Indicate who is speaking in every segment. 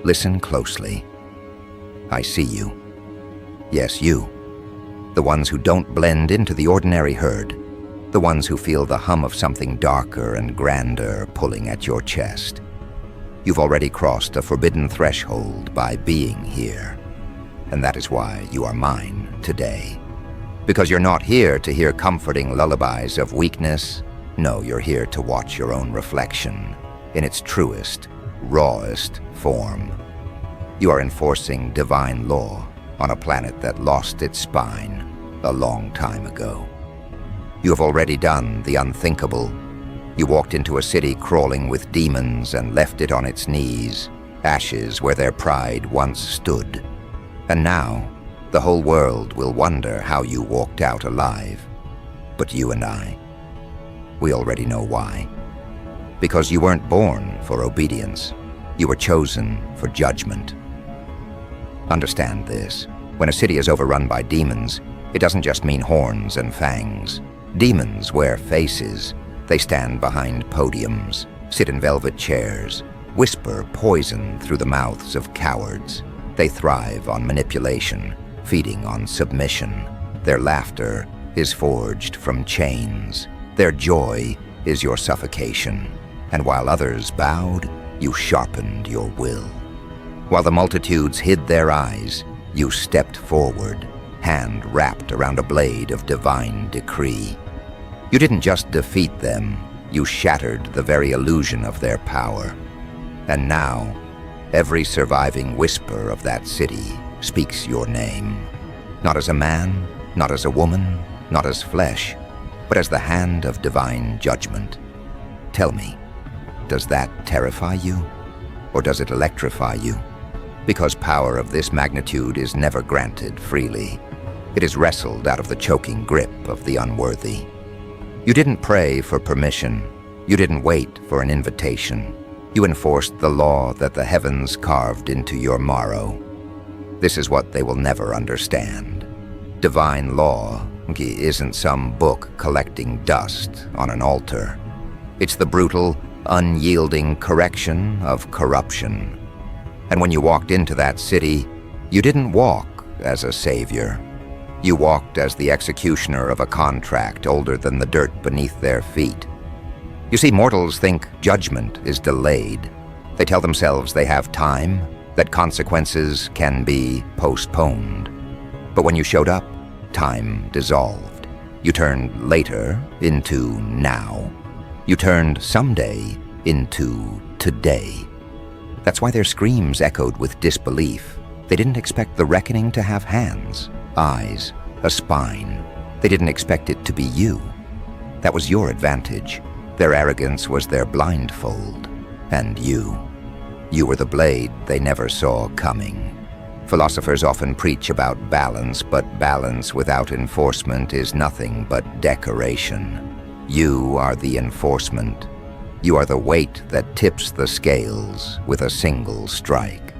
Speaker 1: Listen closely. I see you. Yes, you. The ones who don't blend into the ordinary herd. The ones who feel the hum of something darker and grander pulling at your chest. You've already crossed a forbidden threshold by being here. And that is why you are mine today. Because you're not here to hear comforting lullabies of weakness. No, you're here to watch your own reflection in its truest, rawest form. You are enforcing divine law on a planet that lost its spine a long time ago. You have already done the unthinkable. You walked into a city crawling with demons and left it on its knees, ashes where their pride once stood. And now, the whole world will wonder how you walked out alive. But you and I, we already know why. Because you weren't born for obedience. You were chosen for judgment. Understand this. When a city is overrun by demons, it doesn't just mean horns and fangs. Demons wear faces. They stand behind podiums, sit in velvet chairs, whisper poison through the mouths of cowards. They thrive on manipulation, feeding on submission. Their laughter is forged from chains. Their joy is your suffocation. And while others bowed, you sharpened your will. While the multitudes hid their eyes, you stepped forward, hand wrapped around a blade of divine decree. You didn't just defeat them, you shattered the very illusion of their power. And now, every surviving whisper of that city speaks your name. Not as a man, not as a woman, not as flesh, but as the hand of divine judgment. Tell me, does that terrify you? Or does it electrify you? Because power of this magnitude is never granted freely. It is wrestled out of the choking grip of the unworthy. You didn't pray for permission. You didn't wait for an invitation. You enforced the law that the heavens carved into your marrow. This is what they will never understand. Divine law isn't some book collecting dust on an altar. It's the brutal, unyielding correction of corruption. And when you walked into that city, you didn't walk as a savior. You walked as the executioner of a contract older than the dirt beneath their feet. You see, mortals think judgment is delayed. They tell themselves they have time, that consequences can be postponed. But when you showed up, time dissolved. You turned later into now. You turned someday into today. That's why their screams echoed with disbelief. They didn't expect the reckoning to have hands, eyes, a spine. They didn't expect it to be you. That was your advantage. Their arrogance was their blindfold. And you were the blade they never saw coming. Philosophers often preach about balance, but balance without enforcement is nothing but decoration. You are the enforcement. You are the weight that tips the scales with a single strike.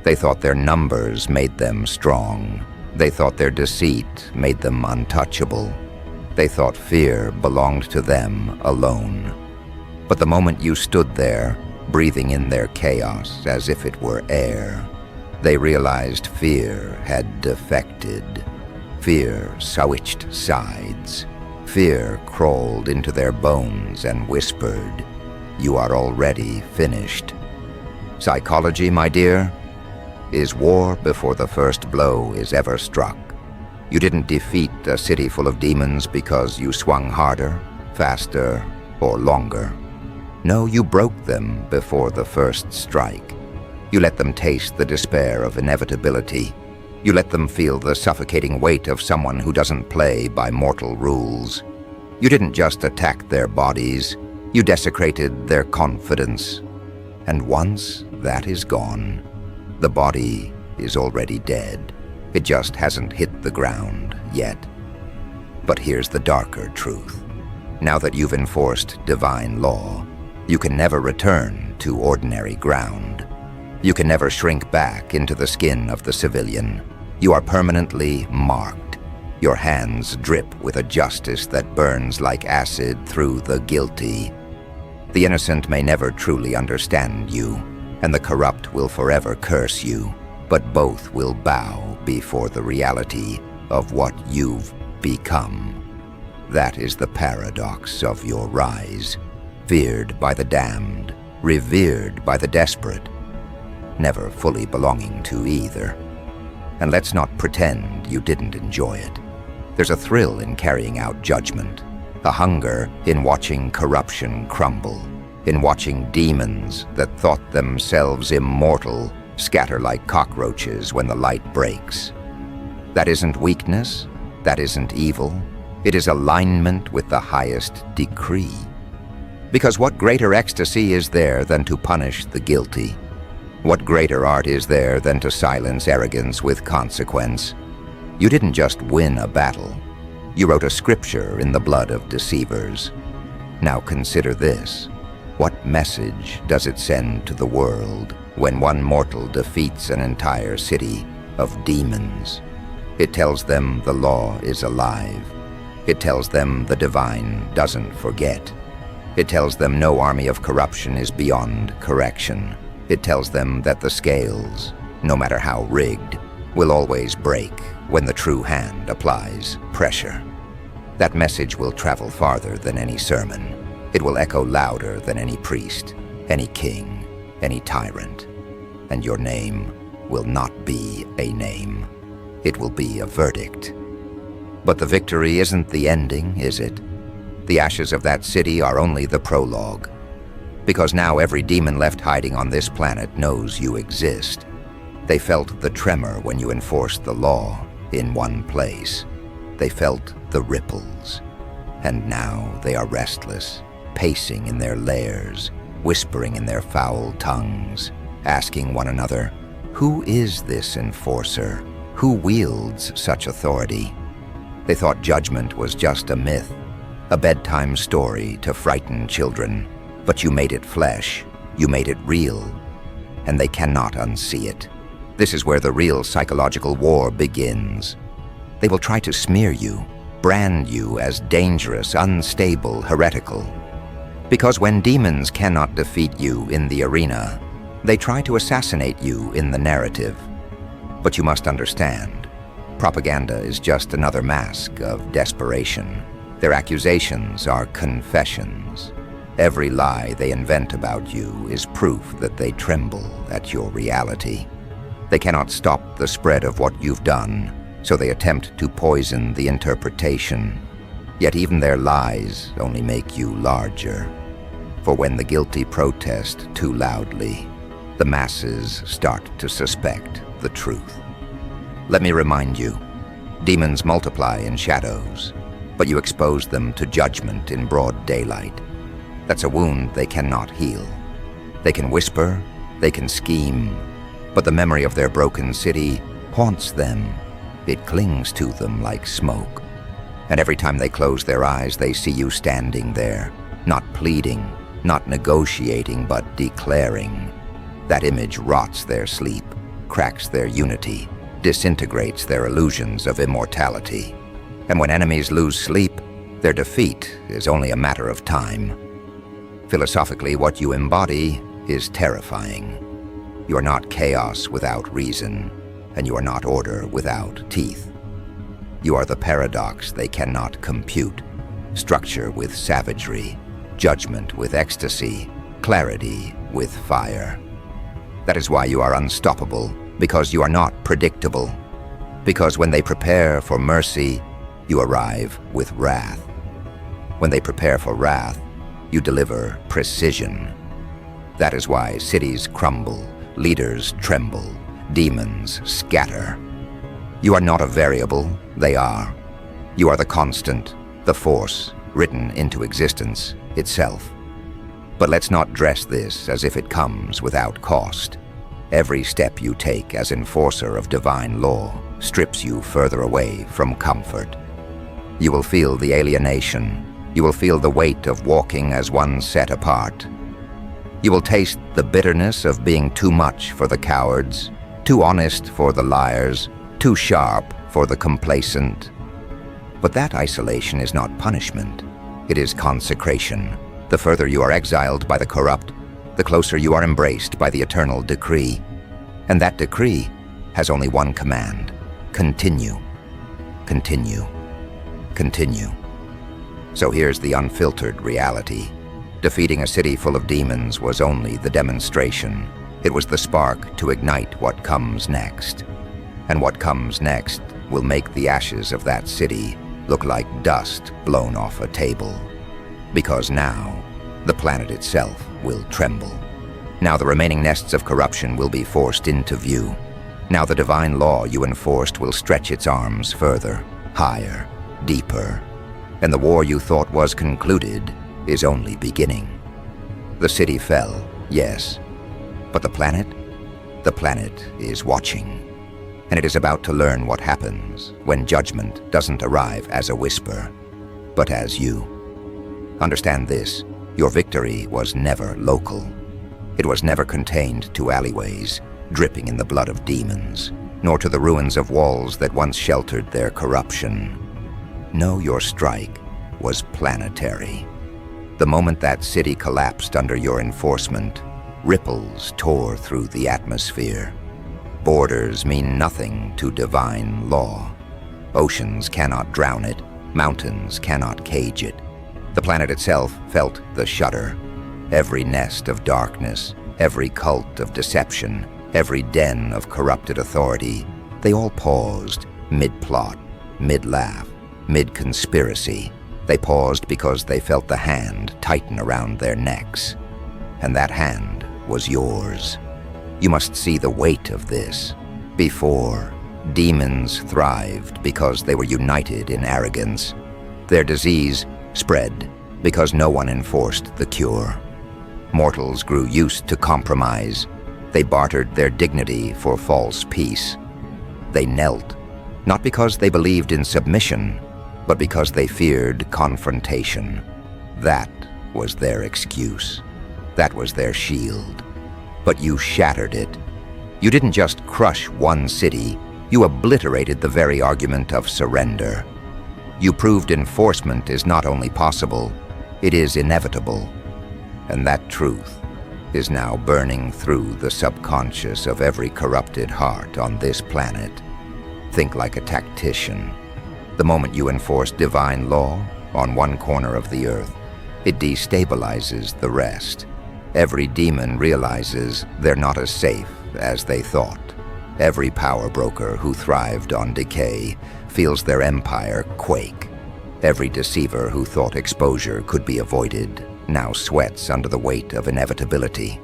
Speaker 1: They thought their numbers made them strong. They thought their deceit made them untouchable. They thought fear belonged to them alone. But the moment you stood there, breathing in their chaos as if it were air, they realized fear had defected. Fear switched sides. Fear crawled into their bones and whispered, "You are already finished." Psychology, my dear, is war before the first blow is ever struck. You didn't defeat a city full of demons because you swung harder, faster, or longer. No, you broke them before the first strike. You let them taste the despair of inevitability. You let them feel the suffocating weight of someone who doesn't play by mortal rules. You didn't just attack their bodies, you desecrated their confidence. And once that is gone, the body is already dead. It just hasn't hit the ground yet. But here's the darker truth. Now that you've enforced divine law, you can never return to ordinary ground. You can never shrink back into the skin of the civilian. You are permanently marked. Your hands drip with a justice that burns like acid through the guilty. The innocent may never truly understand you, and the corrupt will forever curse you, but both will bow before the reality of what you've become. That is the paradox of your rise, feared by the damned, revered by the desperate, never fully belonging to either. And let's not pretend you didn't enjoy it. There's a thrill in carrying out judgment, a hunger in watching corruption crumble, in watching demons that thought themselves immortal scatter like cockroaches when the light breaks. That isn't weakness, that isn't evil, it is alignment with the highest decree. Because what greater ecstasy is there than to punish the guilty? What greater art is there than to silence arrogance with consequence? You didn't just win a battle. You wrote a scripture in the blood of deceivers. Now consider this. What message does it send to the world when one mortal defeats an entire city of demons? It tells them the law is alive. It tells them the divine doesn't forget. It tells them no army of corruption is beyond correction. It tells them that the scales, no matter how rigged, will always break when the true hand applies pressure. That message will travel farther than any sermon. It will echo louder than any priest, any king, any tyrant. And your name will not be a name. It will be a verdict. But the victory isn't the ending, is it? The ashes of that city are only the prologue. Because now every demon left hiding on this planet knows you exist. They felt the tremor when you enforced the law in one place. They felt the ripples. And now they are restless, pacing in their lairs, whispering in their foul tongues, asking one another, who is this enforcer? Who wields such authority? They thought judgment was just a myth, a bedtime story to frighten children, but you made it flesh, you made it real, and they cannot unsee it. This is where the real psychological war begins. They will try to smear you, brand you as dangerous, unstable, heretical. Because when demons cannot defeat you in the arena, they try to assassinate you in the narrative. But you must understand, propaganda is just another mask of desperation. Their accusations are confessions. Every lie they invent about you is proof that they tremble at your reality. They cannot stop the spread of what you've done, so they attempt to poison the interpretation. Yet even their lies only make you larger. For when the guilty protest too loudly, the masses start to suspect the truth. Let me remind you, demons multiply in shadows, but you expose them to judgment in broad daylight. That's a wound they cannot heal. They can whisper, they can scheme, but the memory of their broken city haunts them. It clings to them like smoke. And every time they close their eyes, they see you standing there, not pleading, not negotiating, but declaring. That image rots their sleep, cracks their unity, disintegrates their illusions of immortality. And when enemies lose sleep, their defeat is only a matter of time. Philosophically, what you embody is terrifying. You are not chaos without reason, and you are not order without teeth. You are the paradox they cannot compute, structure with savagery, judgment with ecstasy, clarity with fire. That is why you are unstoppable, because you are not predictable. Because when they prepare for mercy, you arrive with wrath. When they prepare for wrath, you deliver precision. That is why cities crumble, leaders tremble, demons scatter. You are not a variable, they are. You are the constant, the force, written into existence itself. But let's not dress this as if it comes without cost. Every step you take as enforcer of divine law strips you further away from comfort. You will feel the alienation. You will feel the weight of walking as one set apart. You will taste the bitterness of being too much for the cowards, too honest for the liars, too sharp for the complacent. But that isolation is not punishment. It is consecration. The further you are exiled by the corrupt, the closer you are embraced by the eternal decree. And that decree has only one command: continue, continue, continue. So here's the unfiltered reality. Defeating a city full of demons was only the demonstration. It was the spark to ignite what comes next. And what comes next will make the ashes of that city look like dust blown off a table. Because now, the planet itself will tremble. Now the remaining nests of corruption will be forced into view. Now the divine law you enforced will stretch its arms further, higher, deeper. And the war you thought was concluded is only beginning. The city fell, yes. But the planet? The planet is watching. And it is about to learn what happens when judgment doesn't arrive as a whisper, but as you. Understand this: your victory was never local. It was never contained to alleyways, dripping in the blood of demons, nor to the ruins of walls that once sheltered their corruption. No, your strike was planetary. The moment that city collapsed under your enforcement, ripples tore through the atmosphere. Borders mean nothing to divine law. Oceans cannot drown it, mountains cannot cage it. The planet itself felt the shudder. Every nest of darkness, every cult of deception, every den of corrupted authority, they all paused, mid-plot, mid-laugh, mid-conspiracy. They paused because they felt the hand tighten around their necks. And that hand was yours. You must see the weight of this. Before, demons thrived because they were united in arrogance. Their disease spread because no one enforced the cure. Mortals grew used to compromise. They bartered their dignity for false peace. They knelt, not because they believed in submission, but because they feared confrontation. That was their excuse. That was their shield. But you shattered it. You didn't just crush one city, you obliterated the very argument of surrender. You proved enforcement is not only possible, it is inevitable. And that truth is now burning through the subconscious of every corrupted heart on this planet. Think like a tactician. The moment you enforce divine law on one corner of the earth, it destabilizes the rest. Every demon realizes they're not as safe as they thought. Every power broker who thrived on decay feels their empire quake. Every deceiver who thought exposure could be avoided now sweats under the weight of inevitability.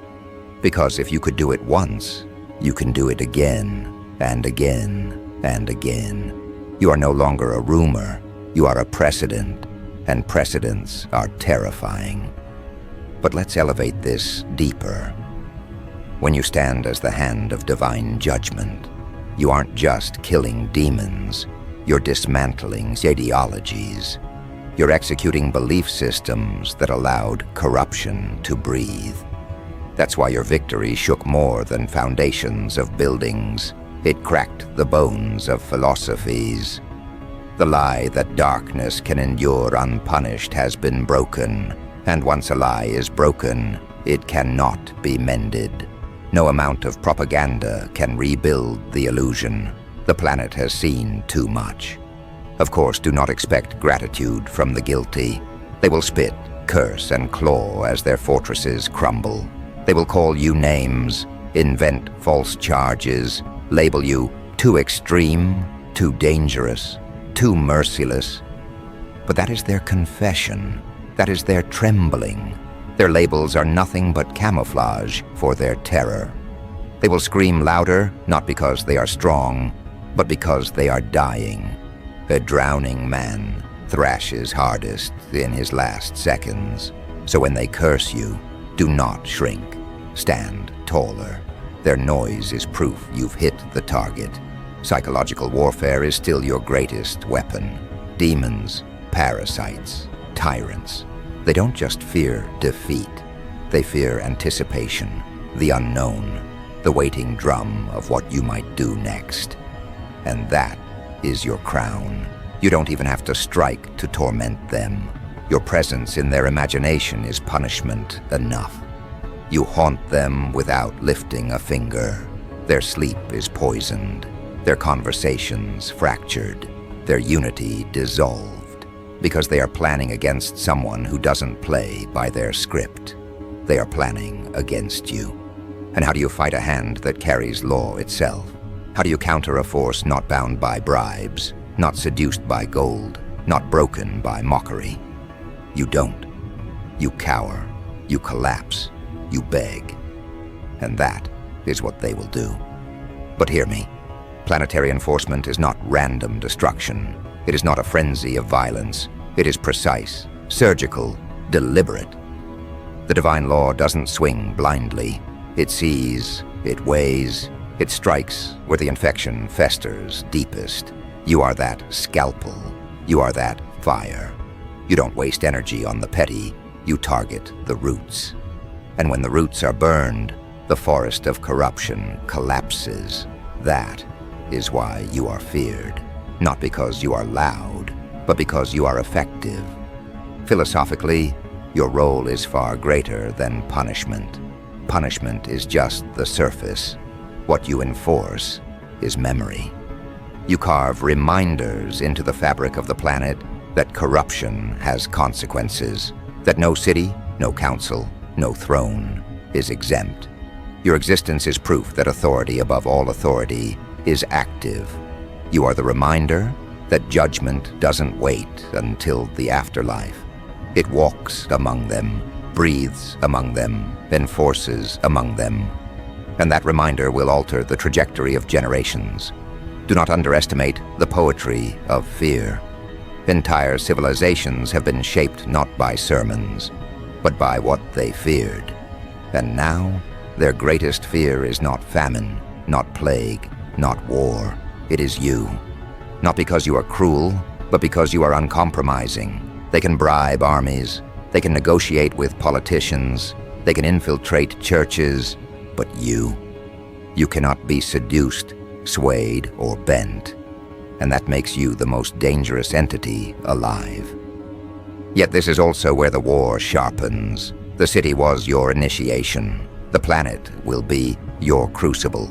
Speaker 1: Because if you could do it once, you can do it again and again and again. You are no longer a rumor, you are a precedent, and precedents are terrifying. But let's elevate this deeper. When you stand as the hand of divine judgment, you aren't just killing demons, you're dismantling ideologies. You're executing belief systems that allowed corruption to breathe. That's why your victory shook more than foundations of buildings. It cracked the bones of philosophies. The lie that darkness can endure unpunished has been broken, and once a lie is broken, it cannot be mended. No amount of propaganda can rebuild the illusion. The planet has seen too much. Of course, do not expect gratitude from the guilty. They will spit, curse, and claw as their fortresses crumble. They will call you names, invent false charges, label you too extreme, too dangerous, too merciless. But that is their confession. That is their trembling. Their labels are nothing but camouflage for their terror. They will scream louder, not because they are strong, but because they are dying. A drowning man thrashes hardest in his last seconds. So when they curse you, do not shrink. Stand taller. Their noise is proof you've hit the target. Psychological warfare is still your greatest weapon. Demons, parasites, tyrants. They don't just fear defeat. They fear anticipation, the unknown, the waiting drum of what you might do next. And that is your crown. You don't even have to strike to torment them. Your presence in their imagination is punishment enough. You haunt them without lifting a finger. Their sleep is poisoned, their conversations fractured, their unity dissolved, because they are planning against someone who doesn't play by their script. They are planning against you. And how do you fight a hand that carries law itself? How do you counter a force not bound by bribes, not seduced by gold, not broken by mockery? You don't. You cower, you collapse, you beg. And that is what they will do. But hear me. Planetary enforcement is not random destruction. It is not a frenzy of violence. It is precise, surgical, deliberate. The divine law doesn't swing blindly. It sees, it weighs, it strikes where the infection festers deepest. You are that scalpel. You are that fire. You don't waste energy on the petty. You target the roots. And when the roots are burned, the forest of corruption collapses. That is why you are feared. Not because you are loud, but because you are effective. Philosophically, your role is far greater than punishment. Punishment is just the surface. What you enforce is memory. You carve reminders into the fabric of the planet that corruption has consequences, that no city, no council, no throne is exempt. Your existence is proof that authority above all authority is active. You are the reminder that judgment doesn't wait until the afterlife. It walks among them, breathes among them, enforces among them. And that reminder will alter the trajectory of generations. Do not underestimate the poetry of fear. Entire civilizations have been shaped not by sermons, but by what they feared. And now, their greatest fear is not famine, not plague, not war. It is you. Not because you are cruel, but because you are uncompromising. They can bribe armies, they can negotiate with politicians, they can infiltrate churches, but you cannot be seduced, swayed, or bent. And that makes you the most dangerous entity alive. Yet this is also where the war sharpens. The city was your initiation. The planet will be your crucible.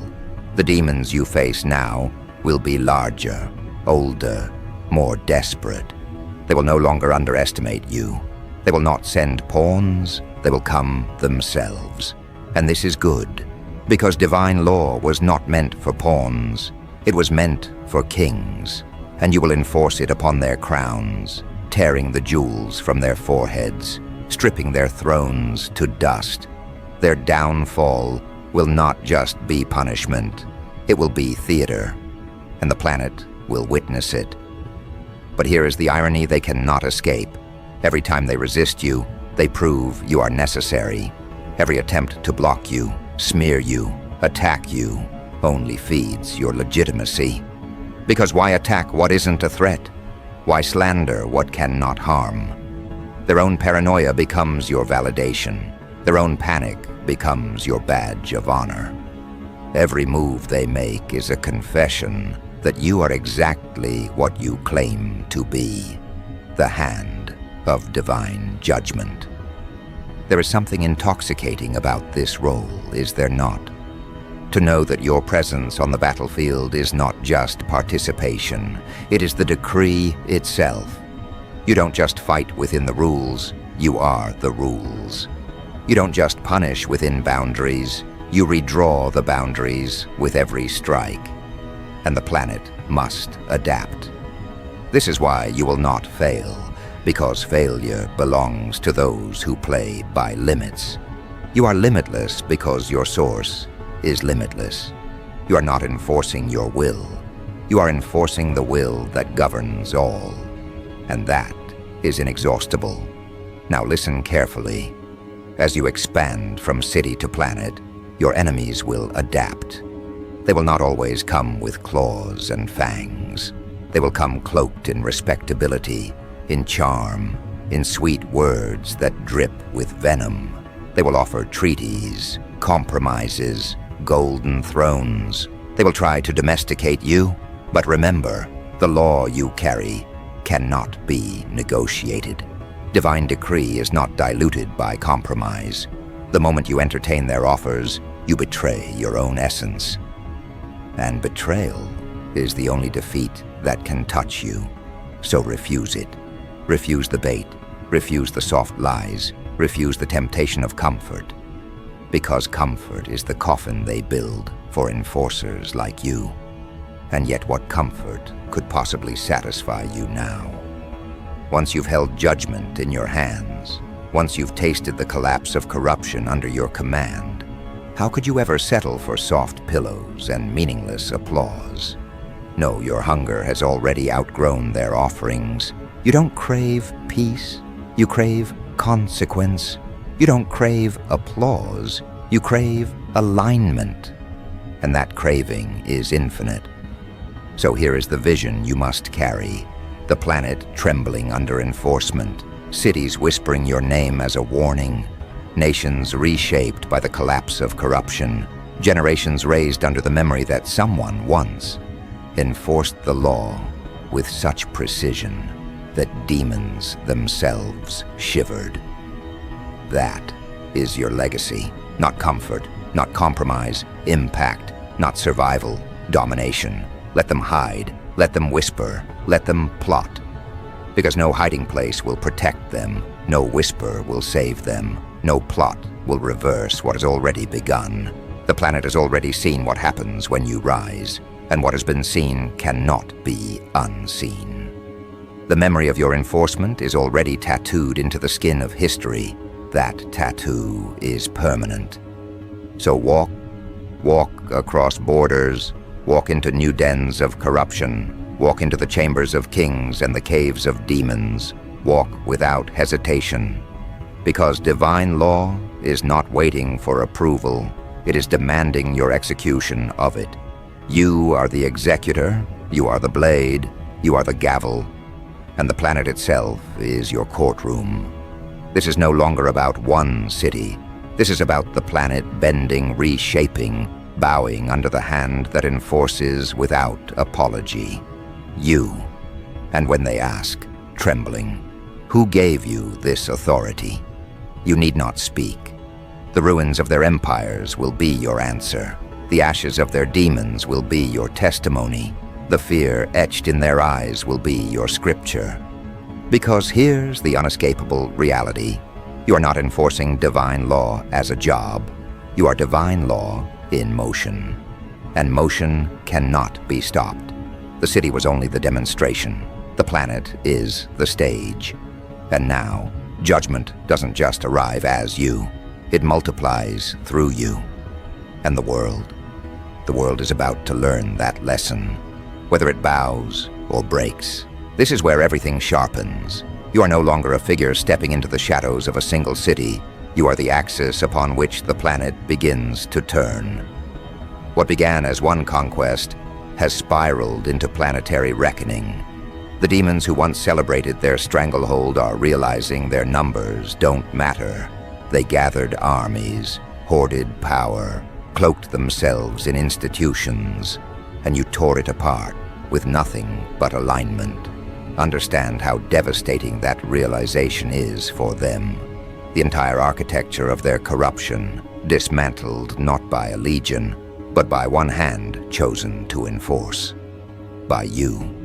Speaker 1: The demons you face now will be larger, older, more desperate. They will no longer underestimate you. They will not send pawns, they will come themselves. And this is good, because divine law was not meant for pawns. It was meant for kings, and you will enforce it upon their crowns, tearing the jewels from their foreheads, stripping their thrones to dust. Their downfall will not just be punishment, it will be theater, and the planet will witness it. But here is the irony they cannot escape. Every time they resist you, they prove you are necessary. Every attempt to block you, smear you, attack you, only feeds your legitimacy. Because why attack what isn't a threat? Why slander what cannot harm? Their own paranoia becomes your validation. Their own panic becomes your badge of honor. Every move they make is a confession that you are exactly what you claim to be, the hand of divine judgment. There is something intoxicating about this role, is there not? To know that your presence on the battlefield is not just participation, it is the decree itself. You don't just fight within the rules, you are the rules. You don't just punish within boundaries, you redraw the boundaries with every strike. And the planet must adapt. This is why you will not fail, because failure belongs to those who play by limits. You are limitless because your source is limitless. You are not enforcing your will. You are enforcing the will that governs all. And that is inexhaustible. Now listen carefully. As you expand from city to planet, your enemies will adapt. They will not always come with claws and fangs. They will come cloaked in respectability, in charm, in sweet words that drip with venom. They will offer treaties, compromises, golden thrones. They will try to domesticate you, but remember, the law you carry cannot be negotiated. Divine decree is not diluted by compromise. The The moment you entertain their offers, you betray your own essence. And betrayal is the only defeat that can touch you. So refuse it. Refuse the bait. Refuse the soft lies. Refuse the temptation of comfort. Because comfort is the coffin they build for enforcers like you. And yet what comfort could possibly satisfy you now? Once you've held judgment in your hands, once you've tasted the collapse of corruption under your command, how could you ever settle for soft pillows and meaningless applause? No, your hunger has already outgrown their offerings. You don't crave peace, you crave consequence. You don't crave applause, you crave alignment. And that craving is infinite. So here is the vision you must carry. The planet trembling under enforcement, cities whispering your name as a warning, nations reshaped by the collapse of corruption, generations raised under the memory that someone once enforced the law with such precision that demons themselves shivered. That is your legacy. Not comfort, not compromise, impact, not survival, domination. Let them hide, let them whisper, let them plot. Because no hiding place will protect them, no whisper will save them, no plot will reverse what has already begun. The planet has already seen what happens when you rise, and what has been seen cannot be unseen. The memory of your enforcement is already tattooed into the skin of history. That tattoo is permanent. So walk across borders, walk into new dens of corruption, walk into the chambers of kings and the caves of demons, walk without hesitation. Because divine law is not waiting for approval, it is demanding your execution of it. You are the executor, you are the blade, you are the gavel, and the planet itself is your courtroom. This is no longer about one city. This is about the planet bending, reshaping, bowing under the hand that enforces without apology. You. And when they ask, trembling, who gave you this authority? You need not speak. The ruins of their empires will be your answer. The ashes of their demons will be your testimony. The fear etched in their eyes will be your scripture. Because here's the unescapable reality. You are not enforcing divine law as a job. You are divine law in motion. And motion cannot be stopped. The city was only the demonstration. The planet is the stage. And now, judgment doesn't just arrive as you. It multiplies through you. And the world is about to learn that lesson. Whether it bows or breaks, this is where everything sharpens. You are no longer a figure stepping into the shadows of a single city. You are the axis upon which the planet begins to turn. What began as one conquest has spiraled into planetary reckoning. The demons who once celebrated their stranglehold are realizing their numbers don't matter. They gathered armies, hoarded power, cloaked themselves in institutions, and you tore it apart with nothing but alignment. Understand how devastating that realization is for them. The entire architecture of their corruption, dismantled not by a legion, but by one hand chosen to enforce. By you.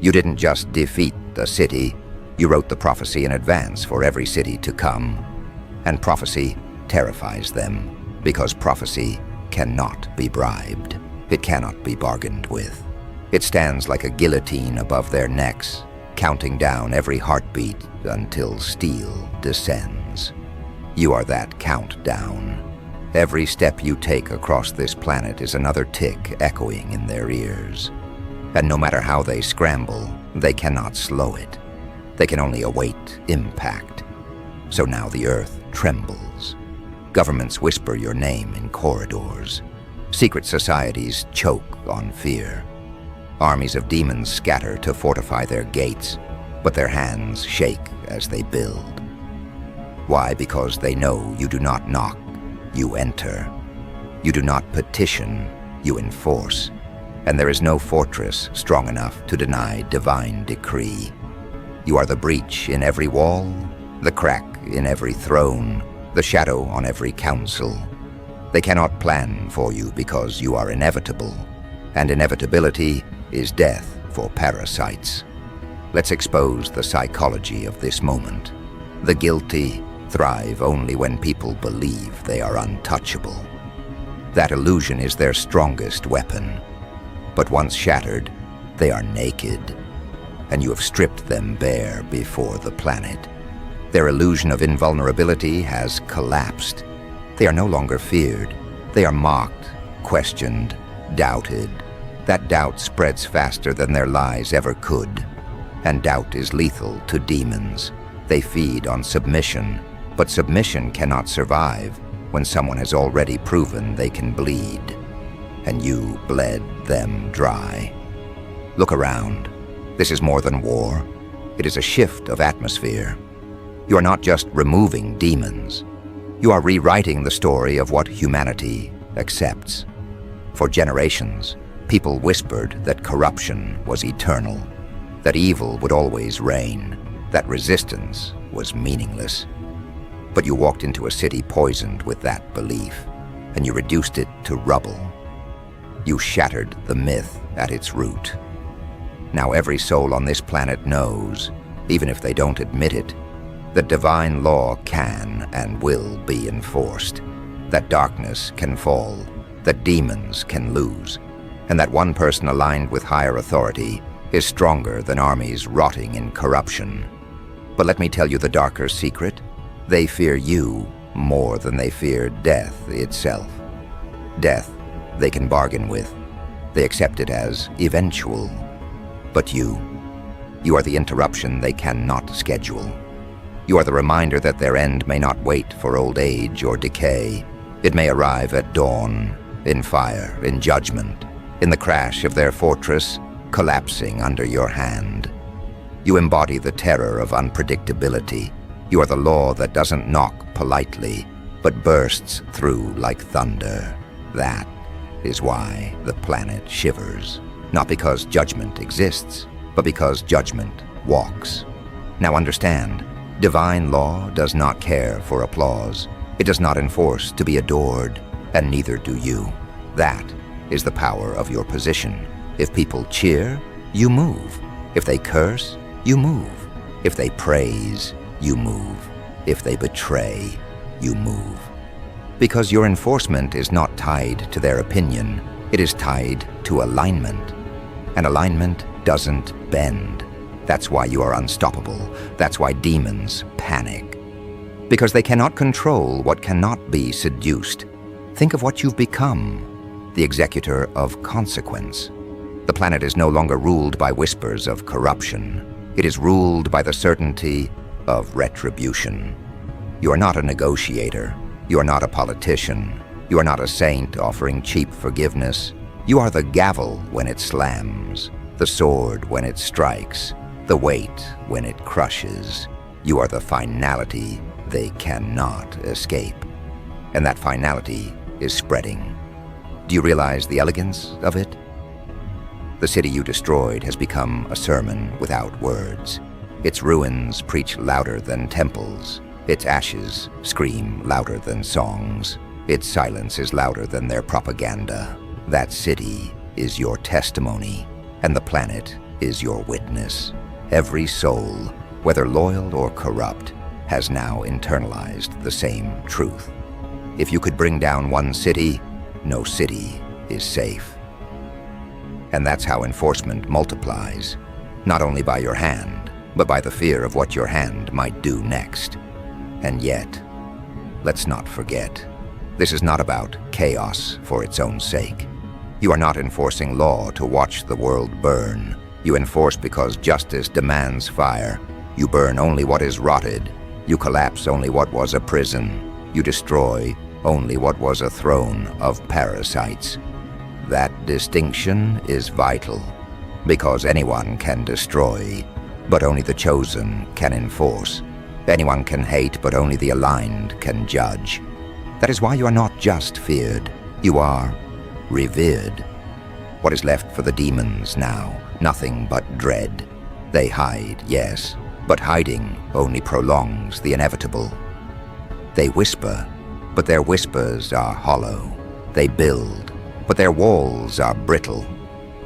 Speaker 1: You didn't just defeat a city, you wrote the prophecy in advance for every city to come. And prophecy terrifies them, because prophecy cannot be bribed. It cannot be bargained with. It stands like a guillotine above their necks, counting down every heartbeat until steel descends. You are that countdown. Every step you take across this planet is another tick echoing in their ears. And no matter how they scramble, they cannot slow it. They can only await impact. So now the earth trembles. Governments whisper your name in corridors. Secret societies choke on fear. Armies of demons scatter to fortify their gates, but their hands shake as they build. Why? Because they know you do not knock, you enter. You do not petition, you enforce. And there is no fortress strong enough to deny divine decree. You are the breach in every wall, the crack in every throne, the shadow on every council. They cannot plan for you because you are inevitable, and inevitability is death for parasites. Let's expose the psychology of this moment. The guilty thrive only when people believe they are untouchable. That illusion is their strongest weapon. But once shattered, they are naked, and you have stripped them bare before the planet. Their illusion of invulnerability has collapsed. They are no longer feared. They are mocked, questioned, doubted. That doubt spreads faster than their lies ever could. And doubt is lethal to demons. They feed on submission, but submission cannot survive when someone has already proven they can bleed. And you bled them dry. Look around. This is more than war. It is a shift of atmosphere. You are not just removing demons. You are rewriting the story of what humanity accepts. For generations, people whispered that corruption was eternal, that evil would always reign, that resistance was meaningless. But you walked into a city poisoned with that belief, and you reduced it to rubble. You shattered the myth at its root. Now every soul on this planet knows, even if they don't admit it, that divine law can and will be enforced, that darkness can fall, that demons can lose, and that one person aligned with higher authority is stronger than armies rotting in corruption. But let me tell you the darker secret. They fear you more than they fear death itself. Death they can bargain with. They accept it as eventual. But you are the interruption they cannot schedule. You are the reminder that their end may not wait for old age or decay. It may arrive at dawn, in fire, in judgment, in the crash of their fortress, collapsing under your hand. You embody the terror of unpredictability. You are the law that doesn't knock politely, but bursts through like thunder. That is why the planet shivers. Not because judgment exists, but because judgment walks. Now understand, divine law does not care for applause. It does not enforce to be adored, and neither do you. That is the power of your position. If people cheer, you move. If they curse, you move. If they praise, you move. If they betray, you move. Because your enforcement is not tied to their opinion, it is tied to alignment. And alignment doesn't bend. That's why you are unstoppable. That's why demons panic. Because they cannot control what cannot be seduced. Think of what you've become, the executor of consequence. The planet is no longer ruled by whispers of corruption. It is ruled by the certainty of retribution. You are not a negotiator. You are not a politician. You are not a saint offering cheap forgiveness. You are the gavel when it slams, the sword when it strikes, the weight when it crushes. You are the finality they cannot escape. And that finality is spreading. Do you realize the elegance of it? The city you destroyed has become a sermon without words. Its ruins preach louder than temples. Its ashes scream louder than songs. Its silence is louder than their propaganda. That city is your testimony, and the planet is your witness. Every soul, whether loyal or corrupt, has now internalized the same truth. If you could bring down one city, no city is safe. And that's how enforcement multiplies, not only by your hand, but by the fear of what your hand might do next. And yet, let's not forget, this is not about chaos for its own sake. You are not enforcing law to watch the world burn. You enforce because justice demands fire. You burn only what is rotted. You collapse only what was a prison. You destroy only what was a throne of parasites. That distinction is vital, because anyone can destroy, but only the chosen can enforce. Anyone can hate, but only the aligned can judge. That is why you are not just feared, you are revered. What is left for the demons now? Nothing but dread. They hide, yes, but hiding only prolongs the inevitable. They whisper, but their whispers are hollow. They build, but their walls are brittle.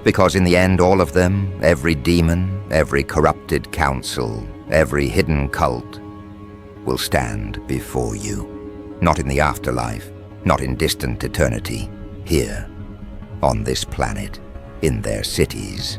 Speaker 1: Because in the end, all of them, every demon, every corrupted council, every hidden cult, will stand before you. Not in the afterlife, not in distant eternity. Here, on this planet, in their cities,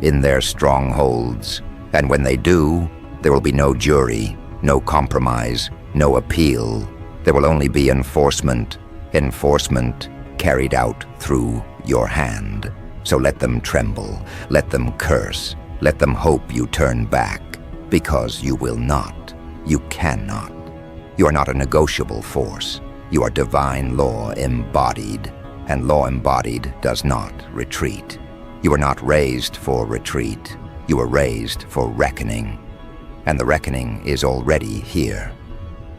Speaker 1: in their strongholds. And when they do, there will be no jury, no compromise, no appeal. There will only be enforcement. Enforcement carried out through your hand. So let them tremble, let them curse, let them hope you turn back, because you will not, you cannot. You are not a negotiable force. You are divine law embodied, and law embodied does not retreat. You are not raised for retreat. You are raised for reckoning, and the reckoning is already here.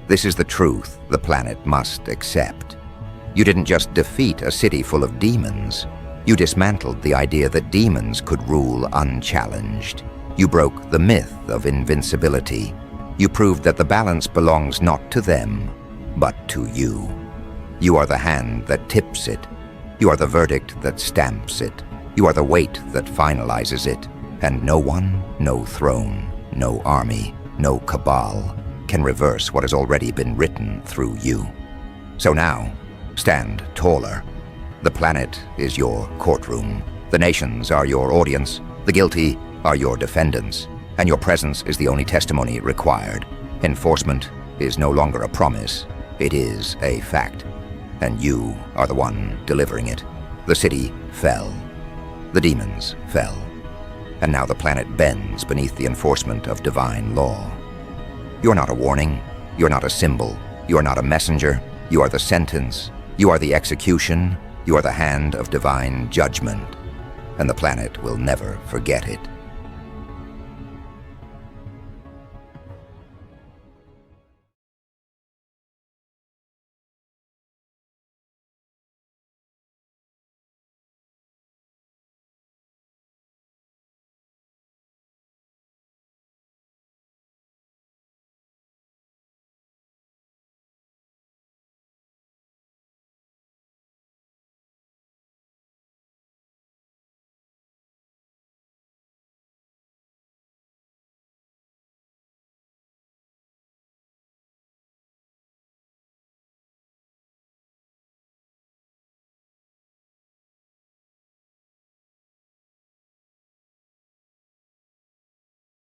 Speaker 1: This is the truth the planet must accept. You didn't just defeat a city full of demons. You dismantled the idea that demons could rule unchallenged. You broke the myth of invincibility. You proved that the balance belongs not to them, but to you. You are the hand that tips it. You are the verdict that stamps it. You are the weight that finalizes it. And no one, no throne, no army, no cabal can reverse what has already been written through you. So now, stand taller. The planet is your courtroom. The nations are your audience. The guilty are your defendants. And your presence is the only testimony required. Enforcement is no longer a promise. It is a fact. And you are the one delivering it. The city fell. The demons fell. And now the planet bends beneath the enforcement of divine law. You're not a warning. You're not a symbol. You are not a messenger. You are the sentence. You are the execution. You are the hand of divine judgment. And the planet will never forget it.